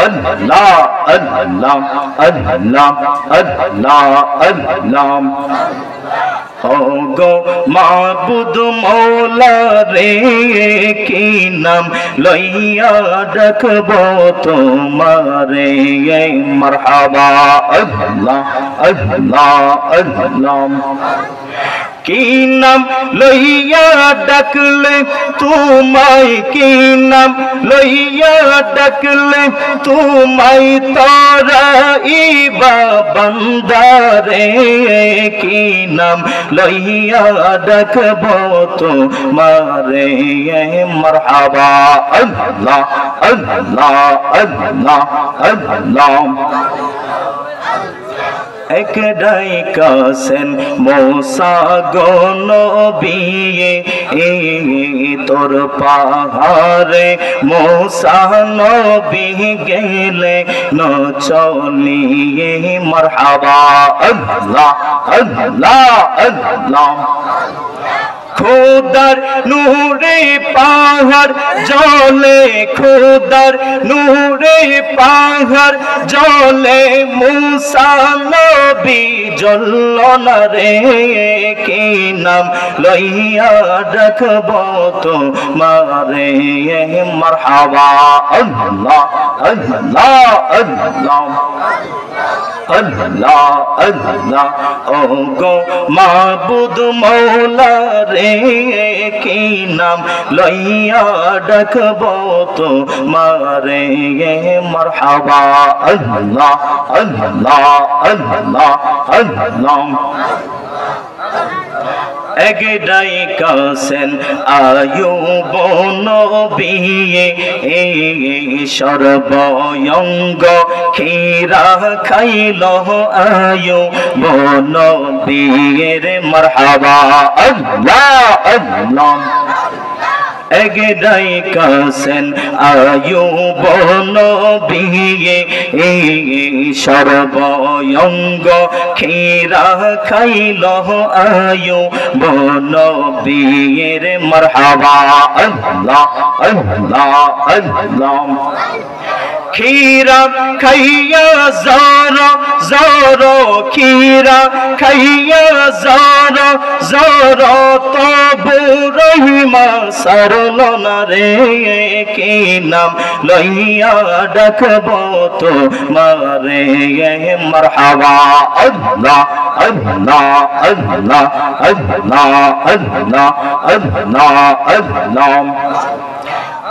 अल्लाह अल्लाह अल्लाह अल्लाह अल्लाह गो माबुद मौला रे की नाम लइया रखबो तुम्हारे मरहबा अल्लाह अल्लाह अल्लाह की नाम लइया डकले तुम्हाई की नाम लइया डकले तुम्हाई तोरा इबा बंदारे की नाम लइया डकबो तुम्हारे मरहबा अल्लाह अल्लाह अल्लाह अल्लाह एक डाई कासेन मोसा गो नबिये तोर पाहारे मोसा नबी गेले न चलिए मरहबा अल्लाह अल्लाह अल्लाह खुदार नूरे पहाड़ जले खुदार नूरे पहाड़ जले मूसा नबी जल्लो न रे की नाम लइया रखबो तुम्हारे मरहबा अल्लाह अल्लाह अल्लाह अल्लाह अल्लाह ओ गो माबुद मौला रे की नाम लइया डकबो तुम्हारे मरहबा अल्लाह अल्लाह अल्लाह अल्लाह एक डाई कासेन आयुब नबिये सर्वयंग खीरा खाइल आयुब नबिये मरहबा अल्लाह अल्लाह एक डाई कासेन आयुब नबिये सर्वयंग खीरा खाइल आयुब नबिये मरहबा अल्लाह अल्लाह अल्लाह खीरा खैया ज़ारो ज़ारो खीरा खैया ज़ारो ज़ारो तो बुरहिमा सरलो न रे की नाम लइया डकबो तुम्हारे मरहबा अल्लाह अल्लाह अल्लाह अल्लाह अल्लाह अल्लाह अल्लाह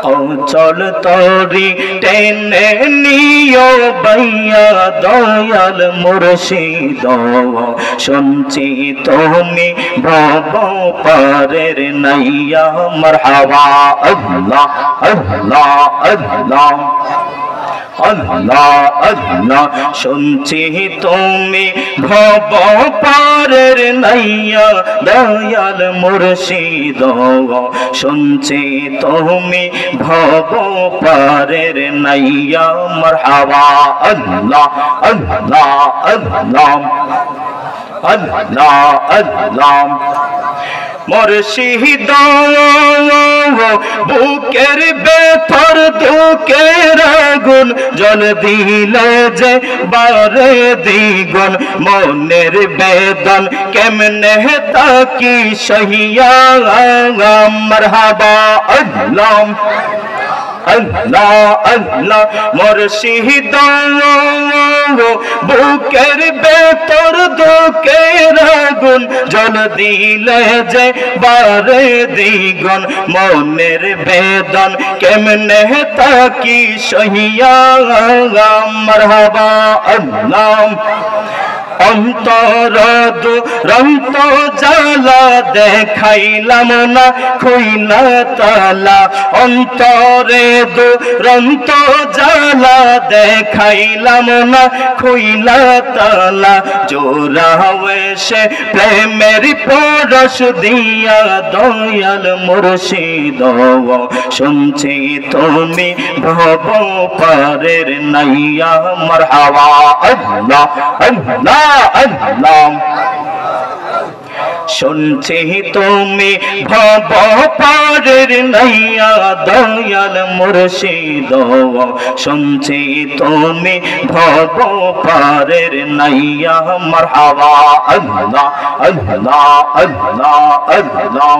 चल तोरी टेने नियो बैया दयाल मुर्शिद शुनची तुमी भव पारेर नैया मरहबा अल्लाह अल्लाह अल्लाह अल्लाह अल्लाह शुनची तुमी भव पारेर नैया दयाल मुर्शिद शुनची तुमी भव पारेर नैया मरहबा अल्लाह अल्लाह अल्लाह अल्लाह अल्लाह मुर्शिद बुकेर बेथर दुकेर आगुन जल दिले जे बारे द्विगुण मनेर बेदन केमने ताकि सहिया मरहबा अल्लाह अल्लाह अल्लाह मुर्शिद बुकेर बेतर दुकेर आगुन जल दिले जे बारे द्विगुण मनेर बेदन केमने ताकि सहिया मरहबा अल्लाह अंतर दुरंत जाला देखाइलाम ना खुइला ताला अंतरे दुरंत जाला देखाइलाम ना खुइला ताला जोरा वेशे प्रेमेर परश दिया दयाल मुर्शिद शुनছি तुमी भव पारेर नैया मरहबा अल्लाह अल्लाह अल्लाह শুনছি তুমি ভব পারের নাইয়া দয়াল মুর্শিদ শুনছি তুমি ভব পারের নাইয়া মারহাবা আল্লাহ আল্লাহ আল্লাহ আল্লাহ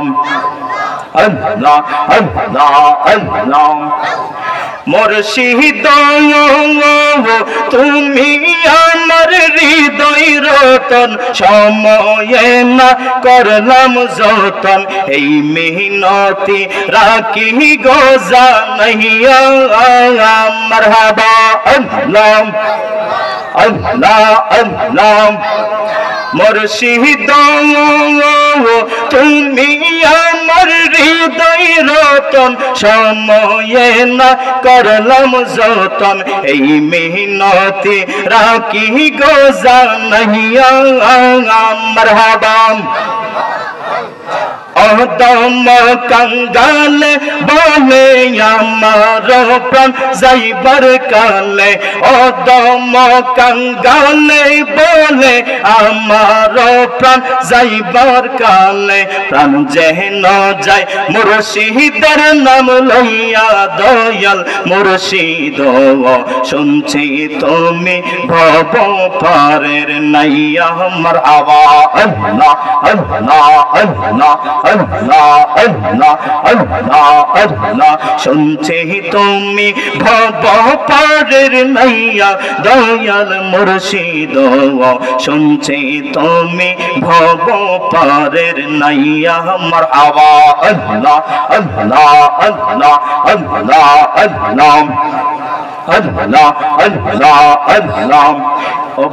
আল্লাহ আল্লাহ আল্লাহ মুর্শিদ তুমি আমার হৃদয় রতন সময়ে না করলাম যতন এই মিনতি রাখি গোজা নাইয়া মারহাবা আল্লাহ আল্লাহ আল্লাহ মুর্শিদ তুমি আমার হৃদয় রতন সময়ে না করলাম যতন এই মিনতি রাখি গোজা নাইয়া মারহাবা অদম কঙ্গাল বলে আমার প্রাণ যাইবার কালে অদম কঙ্গাল বলে আমার প্রাণ যাইবার কালে প্রাণ যেন যায় মুর্শিদের নাম লইয়া দয়াল মুর্শিদ শুনছি তুমি ভব পারের নাইয়া মারহাবা আল্লাহ আল্লাহ আল্লাহ আল্লাহ আল্লাহ আল্লাহ আল্লাহ শুনছি তুমি ভব পারের নাইয়া দয়াল মুর্শিদ শুনছি তুমি ভব পারের নাইয়া মারহাবা আল্লাহ আল্লাহ আল্লাহ আল্লাহ আল্লাহ আল্লাহ আল্লাহ আল্লাহ ও